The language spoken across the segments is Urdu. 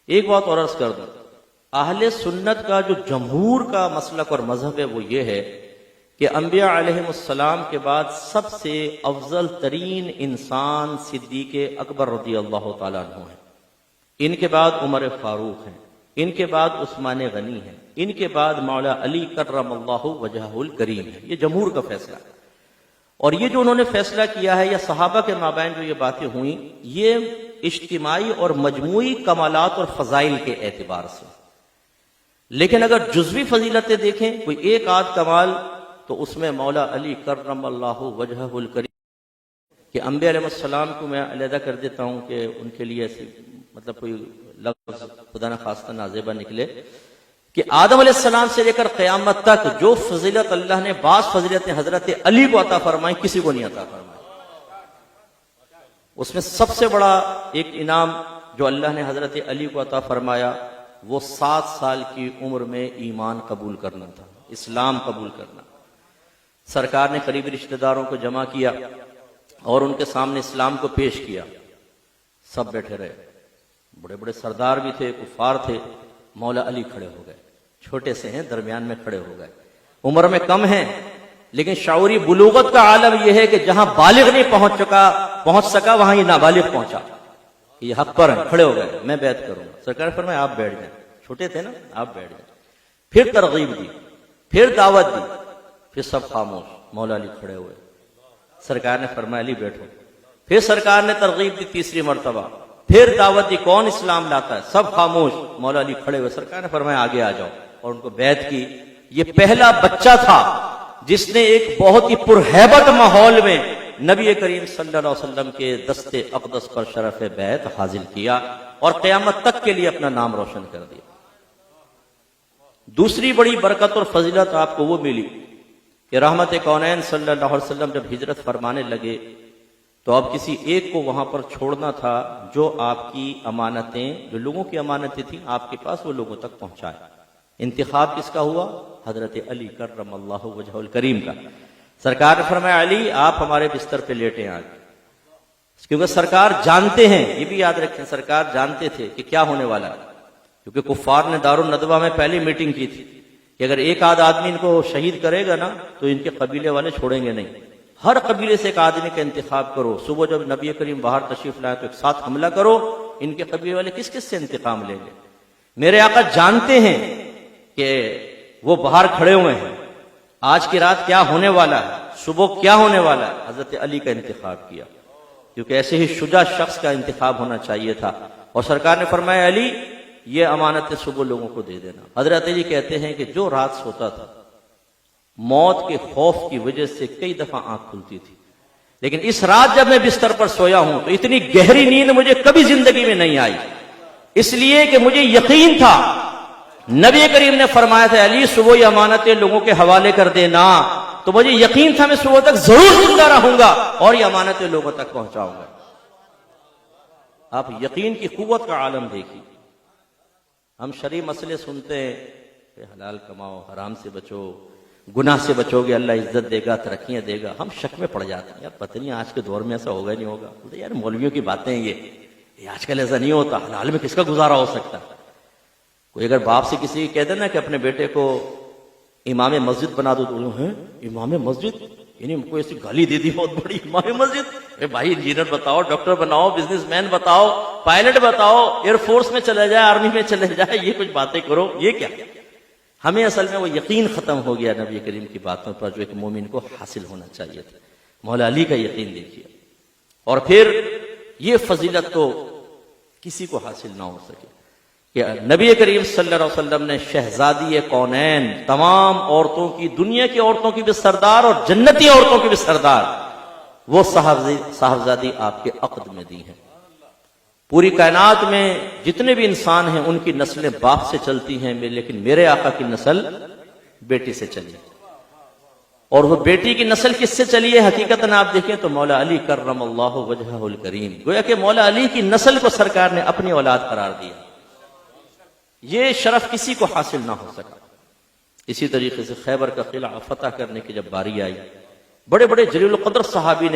ایک بات اور عرض کر دوں، اہل سنت کا جو جمہور کا مسلک اور مذہب ہے وہ یہ ہے کہ انبیاء علیہم السلام کے بعد سب سے افضل ترین انسان صدیق اکبر رضی اللہ تعالیٰ عنہ ہیں، ان کے بعد عمر فاروق ہیں، ان کے بعد عثمان غنی ہیں، ان کے بعد مولا علی کرم اللہ وجہہ الکریم ہے۔ یہ جمہور کا فیصلہ ہے، اور یہ جو انہوں نے فیصلہ کیا ہے یا صحابہ کے مابین جو یہ باتیں ہوئیں، یہ اجتماعی اور مجموعی کمالات اور فضائل کے اعتبار سے۔ لیکن اگر جزوی فضیلتیں دیکھیں، کوئی ایک آدھ کمال، تو اس میں مولا علی کرم اللہ وجہہ الکریم کہ انبیاء علیہ السلام کو میں علیحدہ کر دیتا ہوں کہ ان کے لیے ایسے مطلب کوئی لفظ خدا نہ خواستہ نازیبہ نکلے کہ آدم علیہ السلام سے لے کر قیامت تک جو فضیلت اللہ نے بعض فضیلتیں حضرت علی کو عطا فرمائی، کسی کو نہیں عطا فرمائی۔ اس میں سب سے بڑا ایک انعام جو اللہ نے حضرت علی کو عطا فرمایا وہ 7 سال کی عمر میں ایمان قبول کرنا تھا، اسلام قبول کرنا۔ سرکار نے قریبی رشتہ داروں کو جمع کیا اور ان کے سامنے اسلام کو پیش کیا، سب بیٹھے رہے، بڑے بڑے سردار بھی تھے، کفار تھے، مولا علی کھڑے ہو گئے، چھوٹے سے ہیں درمیان میں کھڑے ہو گئے، عمر میں کم ہیں لیکن شعوری بلوغت کا عالم یہ ہے کہ جہاں بالغ نہیں پہنچ سکا وہاں یہ نابالغ پہنچا، یہ حق پر ہیں، کھڑے ہو گئے، میں بیعت کروں گا۔ سرکار نے فرمایا آپ بیٹھ جائیں، چھوٹے تھے نا، آپ بیٹھ جائیں۔ پھر ترغیب دی، پھر دعوت دی، پھر سب خاموش، مولا علی کھڑے ہوئے، سرکار نے فرمایا علی بیٹھو۔ پھر سرکار نے ترغیب دی تیسری مرتبہ، پھر دعوت دی کون اسلام لاتا ہے، سب خاموش، مولا علی کھڑے ہوئے، سرکار نے فرمایا آگے آ جاؤ، اور ان کو بیعت کی۔ یہ پہلا بچہ تھا جس نے ایک بہت ہی پرہیبت ماحول میں نبی کریم صلی اللہ علیہ وسلم کے دست اقدس پر شرف بیعت حاصل کیا اور قیامت تک کے لیے اپنا نام روشن کر دیا۔ دوسری بڑی برکت اور فضیلت آپ کو وہ ملی کہ رحمت کونین صلی اللہ علیہ وسلم جب ہجرت فرمانے لگے تو اب کسی ایک کو وہاں پر چھوڑنا تھا جو آپ کی امانتیں، جو لوگوں کی امانتیں تھیں آپ کے پاس، وہ لوگوں تک پہنچائے۔ انتخاب کس کا ہوا؟ حضرت علی کرم اللہ وجہہ الکریم کا۔ سرکار نے فرمایا علی آپ ہمارے بستر پہ لیٹیں آج، کیونکہ سرکار جانتے ہیں، یہ بھی یاد رکھیں، سرکار جانتے تھے کہ کیا ہونے والا ہے، کیونکہ کفار نے دارالندوہ میں پہلی میٹنگ کی تھی کہ اگر ایک آدھ آدمی ان کو شہید کرے گا نا تو ان کے قبیلے والے چھوڑیں گے نہیں، ہر قبیلے سے ایک آدمی کا انتخاب کرو، صبح جب نبی کریم باہر تشریف لائے تو ایک ساتھ حملہ کرو، ان کے قبیلے والے کس کس سے انتقام لیں گے۔ میرے آقا جانتے ہیں کہ وہ باہر کھڑے ہوئے ہیں، آج کی رات کیا ہونے والا ہے، صبح کیا ہونے والا ہے، حضرت علی کا انتخاب کیا، کیونکہ ایسے ہی شجاع شخص کا انتخاب ہونا چاہیے تھا۔ اور سرکار نے فرمایا علی یہ امانتیں صبح لوگوں کو دے دینا۔ حضرت علی کہتے ہیں کہ جو رات سوتا تھا موت کے خوف کی وجہ سے کئی دفعہ آنکھ کھلتی تھی، لیکن اس رات جب میں بستر پر سویا ہوں تو اتنی گہری نیند مجھے کبھی زندگی میں نہیں آئی، اس لیے کہ مجھے یقین تھا، نبی کریم نے فرمایا تھا علی صبح یہ امانتیں لوگوں کے حوالے کر دینا، تو مجھے یقین تھا میں صبح تک ضرور زندہ رہوں گا اور یہ امانتیں لوگوں تک پہنچاؤں گا۔ آپ یقین کی قوت کا عالم دیکھیے۔ ہم شرعی مسئلے سنتے ہیں کہ حلال کماؤ، حرام سے بچو، گناہ سے بچو گے اللہ عزت دے گا، ترقیاں دے گا، ہم شک میں پڑ جاتے ہیں، یار پتہ نہیں آج کے دور میں ایسا ہوگا نہیں ہوگا، بولتے یار مولویوں کی باتیں ہیں یہ آج کل ایسا نہیں ہوتا، حلال میں کس کا گزارا ہو سکتا۔ کوئی اگر باپ سے کسی کہہ دینا کہ اپنے بیٹے کو امام مسجد بنا دو تو ہیں امام مسجد، یعنی ہم کو ایسی گالی دے دی بہت بڑی، امام مسجد، اے بھائی انجینئر بتاؤ، ڈاکٹر بناؤ، بزنس مین بتاؤ، پائلٹ بتاؤ، ایئر فورس میں چلے جائے، آرمی میں چلے جائے، یہ کچھ باتیں کرو، یہ کیا؟ ہمیں اصل میں وہ یقین ختم ہو گیا نبی کریم کی باتوں پر جو ایک مومن کو حاصل ہونا چاہیے تھا۔ مولا علی کا یقین دیکھیے، اور پھر یہ فضیلت تو کسی کو حاصل نہ ہو سکے کہ نبی کریم صلی اللہ علیہ وسلم نے شہزادی کونین، تمام عورتوں کی، دنیا کی عورتوں کی بھی سردار اور جنتی عورتوں کی بھی سردار، وہ صاحبزادی آپ کے عقد میں دی ہیں۔ پوری کائنات میں جتنے بھی انسان ہیں ان کی نسلیں باپ سے چلتی ہیں، لیکن میرے آقا کی نسل بیٹی سے چلی، اور وہ بیٹی کی نسل کس سے چلی ہے حقیقتاً آپ دیکھیں تو مولا علی کرم اللہ وجہہ الکریم، گویا کہ مولا علی کی نسل کو سرکار نے اپنی اولاد قرار دیا۔ یہ شرف کسی کو حاصل نہ ہو سکا۔ اسی طریقے سے خیبر کا قلعہ فتح کرنے کی جب باری آئی، بڑے بڑے جلیل القدر صحابیوں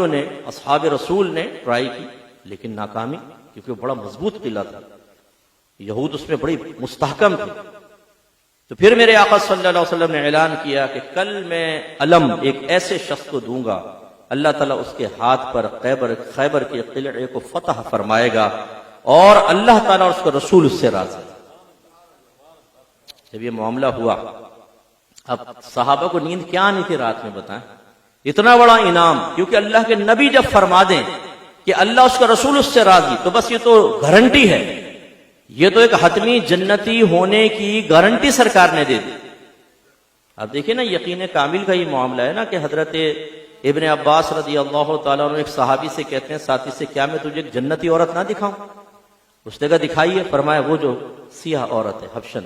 نے، اصحاب رسول نے ٹرائی کی لیکن ناکامی، کیونکہ وہ بڑا مضبوط قلعہ تھا، یہود اس میں بڑی مستحکم تھے۔ تو پھر میرے آقا صلی اللہ علیہ وسلم نے اعلان کیا کہ کل میں علم ایک ایسے شخص کو دوں گا، اللہ تعالیٰ اس کے ہاتھ پر خیبر کے قلعے کو فتح فرمائے گا، اور اللہ تعالیٰ اور اس کا رسول اس سے راضی۔ جب یہ معاملہ ہوا، اب صحابہ کو نیند کیا آنی تھی رات میں بتائیں؟ اتنا بڑا انعام، کیونکہ اللہ کے نبی جب فرما دیں کہ اللہ اس کا رسول اس سے راضی، تو بس یہ تو گارنٹی ہے، یہ تو ایک حتمی جنتی ہونے کی گارنٹی سرکار نے دے دی۔ اب دیکھیں نا، یقین کامل کا یہ معاملہ ہے نا کہ حضرت ابن عباس رضی اللہ تعالیٰ عنہ ایک صحابی سے کہتے ہیں ساتھی سے، کیا میں تجھے ایک جنتی عورت نہ دکھاؤں؟ اس نے کہا دکھائیے۔ فرمایا وہ جو سیاہ عورت ہے، حبشن،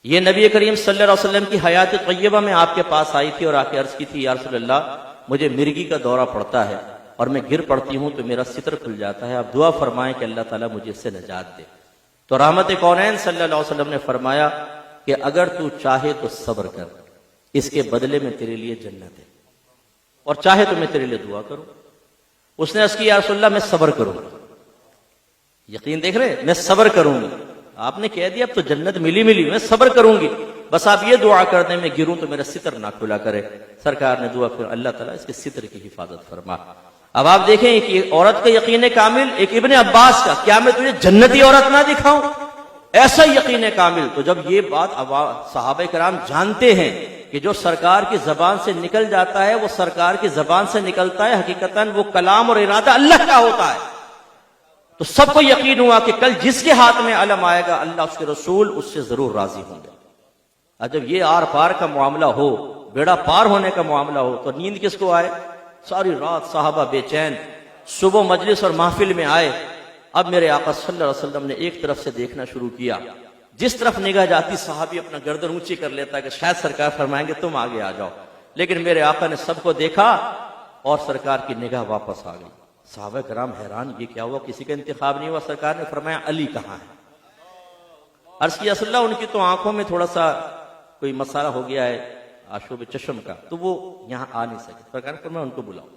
یہ نبی کریم صلی اللہ علیہ وسلم کی حیات طیبہ میں آپ کے پاس آئی تھی اور آ کے عرض کی تھی، یا رسول اللہ مجھے مرگی کا دورہ پڑتا ہے اور میں گر پڑتی ہوں تو میرا ستر کھل جاتا ہے، آپ دعا فرمائیں کہ اللہ تعالیٰ مجھے اس سے نجات دے۔ تو رحمت کونین صلی اللہ علیہ وسلم نے فرمایا کہ اگر تو چاہے تو صبر کر، اس کے بدلے میں تیرے لیے جنت ہے، اور چاہے تو میں تیرے لیے دعا کروں۔ اس نے عرض کی، یا رسول اللہ میں صبر کروں گا، یقین دیکھ رہے، میں صبر کروں گی۔ آپ نے کہہ دیا اب تو جنت ملی میں صبر کروں گی، بس آپ یہ دعا کر دیں میں گروں تو میرا ستر نہ کھلا کرے۔ سرکار نے دعا کر، اللہ تعالیٰ اس کے ستر کی حفاظت فرما۔ اب آپ دیکھیں کہ عورت کا یقین کامل، ایک ابن عباس کا، کیا میں تجھے جنتی عورت نہ دکھاؤں؟ ایسا یقین کامل۔ تو جب یہ بات صحابہ کرام جانتے ہیں کہ جو سرکار کی زبان سے نکل جاتا ہے وہ سرکار کی زبان سے نکلتا ہے، حقیقتاً وہ کلام اور ارادہ اللہ کا ہوتا ہے، تو سب کو یقین ہوا کہ کل جس کے ہاتھ میں علم آئے گا اللہ اس کے رسول اس سے ضرور راضی ہوں گے۔ اور جب یہ آر پار کا معاملہ ہو، بیڑا پار ہونے کا معاملہ ہو، تو نیند کس کو آئے؟ ساری رات صحابہ بے چین، صبح مجلس اور محفل میں آئے۔ اب میرے آقا صلی اللہ علیہ وسلم نے ایک طرف سے دیکھنا شروع کیا، جس طرف نگاہ جاتی صحابی اپنا گردن اونچی کر لیتا کہ شاید سرکار فرمائیں گے تم آگے آ جاؤ، لیکن میرے آقا نے سب کو دیکھا اور سرکار کی نگاہ واپس آ گئی۔ صحابہ کرام حیران، یہ کیا ہوا؟ کسی کا انتخاب نہیں ہوا؟ سرکار نے فرمایا علی کہاں ہے؟ عرض کیا رسول اللہ ان کی تو آنکھوں میں تھوڑا سا کوئی مسئلہ ہو گیا ہے آشوب چشم کا، تو وہ یہاں آ نہیں سکے۔ سرکار نے فرمایا ان کو بلاؤ۔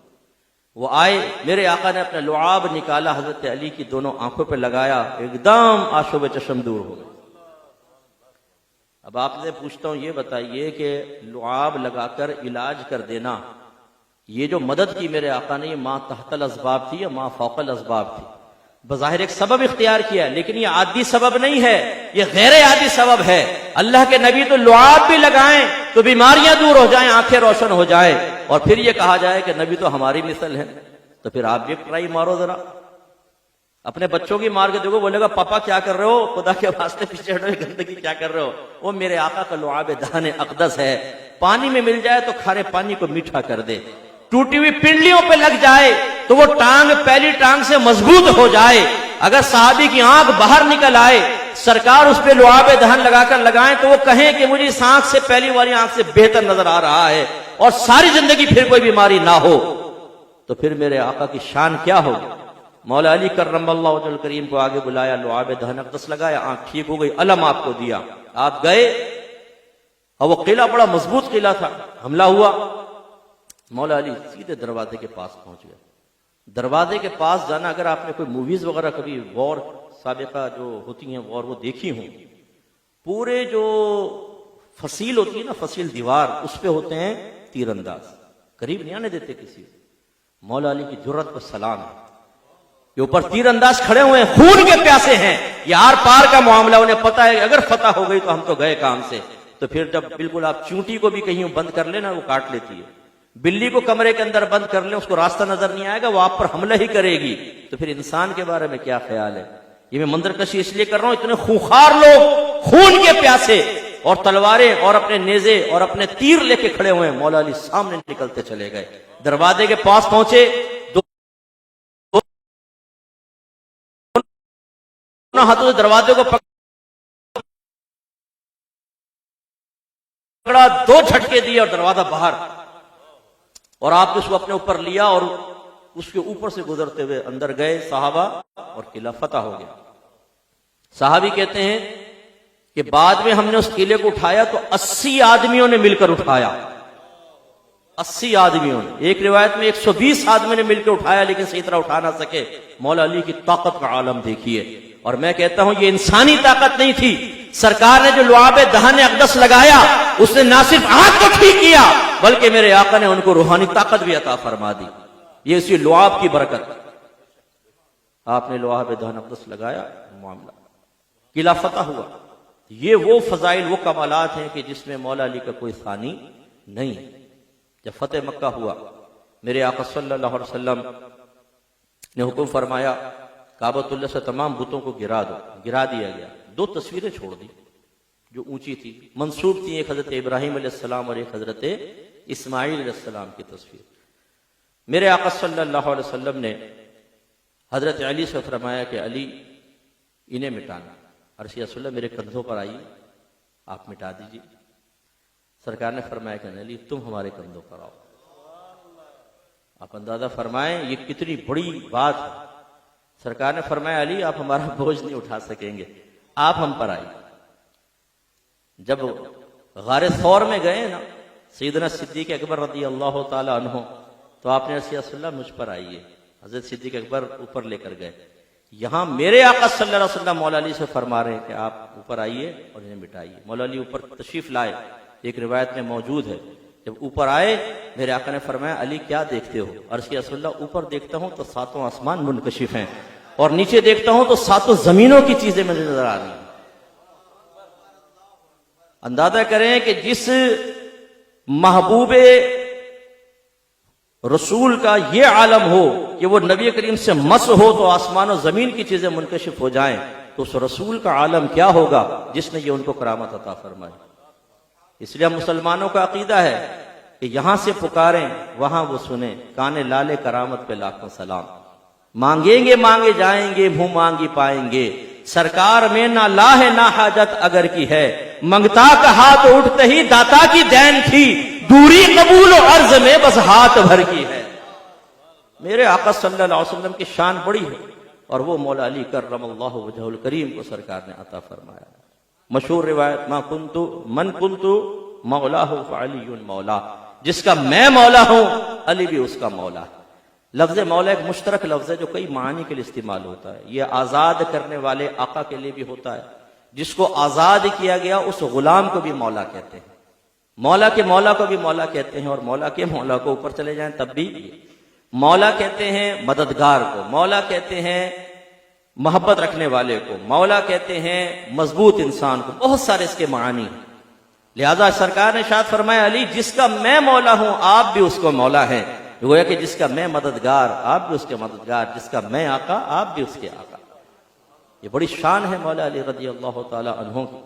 وہ آئے، میرے آقا نے اپنا لعاب نکالا، حضرت علی کی دونوں آنکھوں پہ لگایا، ایک دم آشوب چشم دور ہو گئے۔ اب آپ سے پوچھتا ہوں، یہ بتائیے کہ لعاب لگا کر علاج کر دینا، یہ جو مدد کی میرے آقا نے، یہ ماں تحت الاسباب تھی یا ماں فوق الاسباب تھی؟ بظاہر ایک سبب اختیار کیا، لیکن یہ عادی سبب نہیں ہے، یہ غیر عادی سبب ہے۔ اللہ کے نبی تو لعاب بھی لگائیں تو بیماریاں دور ہو جائیں، آنکھیں روشن ہو جائیں، اور پھر یہ کہا جائے کہ نبی تو ہماری مثل ہے، تو پھر آپ بھی ٹرائی مارو ذرا، اپنے بچوں کی مار کے دیکھو، بولے گا پاپا کیا کر رہے ہو، خدا کے واسطے پیچھے ہٹو، گندگی کیا کر رہے ہو؟ وہ میرے آقا کا لعاب دہن اقدس ہے، پانی میں مل جائے تو کھارے پانی کو میٹھا کر دے، ٹوٹی ہوئی پنڈلیوں پہ لگ جائے تو وہ ٹانگ پہلی ٹانگ سے مضبوط ہو جائے۔ اگر صحابی کی آنکھ باہر نکل آئے، سرکار اس پہ لعاب دہن لگا کر لگائیں تو وہ کہیں کہ مجھے اس آنکھ سے پہلی والی آنکھ سے بہتر نظر آ رہا ہے، اور ساری زندگی پھر کوئی بیماری نہ ہو، تو پھر میرے آقا کی شان کیا ہوگی؟ مولا علی کرم اللہ وجہ الکریم کو آگے بلایا، لعاب دہن اقدس لگایا، آنکھ ٹھیک ہو گئی، علم آپ کو دیا، آپ گئے، اور وہ قلعہ بڑا مضبوط قلعہ تھا۔ حملہ ہوا، مولا علی سیدھے دروازے کے پاس پہنچ گئے۔ دروازے کے پاس جانا، اگر آپ نے کوئی موویز وغیرہ کبھی وار سابقہ جو ہوتی ہیں وار وہ دیکھی ہوں، پورے جو فصیل ہوتی ہے نا، فصیل دیوار، اس پہ ہوتے ہیں تیر انداز، قریب نہیں آنے دیتے کسی کو۔ مولا علی کی جرت کو سلام ہے، یہ اوپر تیر انداز کھڑے ہوئے ہیں، خون کے پیاسے ہیں، یہ آر پار کا معاملہ، انہیں پتا ہے اگر فتح ہو گئی تو ہم تو گئے کام سے۔ تو پھر جب بالکل آپ چونٹی کو بھی کہیں بند کر لینا وہ کاٹ لیتی ہے، بلی کو کمرے کے اندر بند کر لیں، اس کو راستہ نظر نہیں آئے گا، وہ آپ پر حملہ ہی کرے گی، تو پھر انسان کے بارے میں کیا خیال ہے؟ یہ میں منظر کشی اس لیے کر رہا ہوں، اتنے خونخوار لوگ، خون کے پیاسے، اور تلواریں اور اپنے نیزے اور اپنے تیر لے کے کھڑے ہوئے ہیں۔ مولا علی سامنے نکلتے چلے گئے، دروازے کے پاس پہنچے، دونوں ہاتھوں سے دروازے کو پکڑا، دو جھٹکے دیے اور دروازہ باہر، اور آپ نے اس کو اپنے اوپر لیا اور اس کے اوپر سے گزرتے ہوئے اندر گئے صحابہ، اور قلعہ فتح ہو گیا۔ صحابی کہتے ہیں کہ بعد میں ہم نے اس قلعے کو اٹھایا تو 80 آدمیوں نے مل کر اٹھایا، 80 آدمیوں نے، ایک روایت میں 120 آدمی نے مل کے اٹھایا لیکن صحیح طرح اٹھا نہ سکے۔ مولا علی کی طاقت کا عالم دیکھیے۔ اور میں کہتا ہوں یہ انسانی طاقت نہیں تھی، سرکار نے جو لعاب دہن اقدس لگایا اس نے نہ صرف آنکھ کو ٹھیک کیا بلکہ میرے آقا نے ان کو روحانی طاقت بھی عطا فرما دی۔ یہ اسی لعاب کی برکت، آپ نے لعاب دہن اقدس لگایا، معاملہ قلعہ فتح ہوا۔ یہ وہ فضائل، وہ کمالات ہیں کہ جس میں مولا علی کا کوئی ثانی نہیں۔ جب فتح مکہ ہوا میرے آقا صلی اللہ علیہ وسلم نے حکم فرمایا کعبۃ اللہ سے تمام بتوں کو گرا دو، گرا دیا گیا۔ 2 تصویریں چھوڑ دی جو اونچی تھی، منسوب تھی، ایک حضرت ابراہیم علیہ السلام اور ایک حضرت اسماعیل علیہ السلام کی تصویر۔ میرے آقا صلی اللہ علیہ وسلم نے حضرت علی سے فرمایا کہ علی انہیں مٹانا۔ عرش یا رسول اللہ میرے کندھوں پر آئیے، آپ مٹا دیجیے۔ سرکار نے فرمایا کہ علی تم ہمارے کندھوں پر آؤ۔ آپ اندازہ فرمائیں یہ کتنی بڑی بات ہے۔ سرکار نے فرمایا علی آپ ہمارا بوجھ نہیں اٹھا سکیں گے، آپ ہم پر آئیے۔ جب غار ثور میں گئے نا سیدنا صدیق اکبر رضی اللہ تعالی عنہ، تو آپ نے رسول اللہ مجھ پر آئیے، حضرت صدیق اکبر اوپر لے کر گئے۔ یہاں میرے آقا صلی اللہ علیہ وسلم مولا علی سے فرما رہے ہیں کہ آپ اوپر آئیے اور انہیں مٹائیے۔ مولا علی اوپر تشریف لائے، ایک روایت میں موجود ہے جب اوپر آئے میرے آقا نے فرمایا علی کیا دیکھتے ہو؟ عرض کیا رسول اللہ اوپر دیکھتا ہوں تو 7 آسمان منکشف ہیں اور نیچے دیکھتا ہوں تو 7 زمینوں کی چیزیں مجھے نظر آ رہی ہیں۔ اندازہ کریں کہ جس محبوب رسول کا یہ عالم ہو کہ وہ نبی کریم سے مس ہو تو آسمان و زمین کی چیزیں منکشف ہو جائیں، تو اس رسول کا عالم کیا ہوگا جس نے یہ ان کو کرامت عطا فرمائی۔ اس لیے ہم مسلمانوں کا عقیدہ ہے کہ یہاں سے پکاریں وہاں وہ سنیں، کانے لالے کرامت پہ لاکھوں سلام۔ مانگیں گے مانگے جائیں گے، منہ مانگی پائیں گے، سرکار میں نہ لا ہے نہ حاجت اگر کی ہے، منگتا کا ہاتھ اٹھتے ہی داتا کی دین تھی، دوری قبول و عرض میں بس ہاتھ بھر کی ہے۔ میرے آقا صلی اللہ علیہ وسلم کی شان بڑی ہے اور وہ مولا علی کرم اللہ وجہہ الکریم کو سرکار نے عطا فرمایا۔ مشہور روایت من کنت مولا فعلی مولا، جس کا میں مولا ہوں علی بھی اس کا مولا ہے۔ لفظ مولا ایک مشترک لفظ ہے جو کئی معنی کے لیے استعمال ہوتا ہے۔ یہ آزاد کرنے والے آقا کے لیے بھی ہوتا ہے، جس کو آزاد کیا گیا اس غلام کو بھی مولا کہتے ہیں، مولا کے مولا کو بھی مولا کہتے ہیں، اور مولا کے مولا کو اوپر چلے جائیں تب بھی مولا کہتے ہیں مددگار کو، مولا کہتے ہیں محبت رکھنے والے کو، مولا کہتے ہیں مضبوط انسان کو، بہت سارے اس کے معانی ہیں۔ لہذا سرکار نے ارشاد فرمایا علی جس کا میں مولا ہوں آپ بھی اس کو مولا ہیں، گویا کہ جس کا میں مددگار آپ بھی اس کے مددگار، جس کا میں آقا آپ بھی اس کے آقا۔ یہ بڑی شان ہے مولا علی رضی اللہ تعالی عنہ کی۔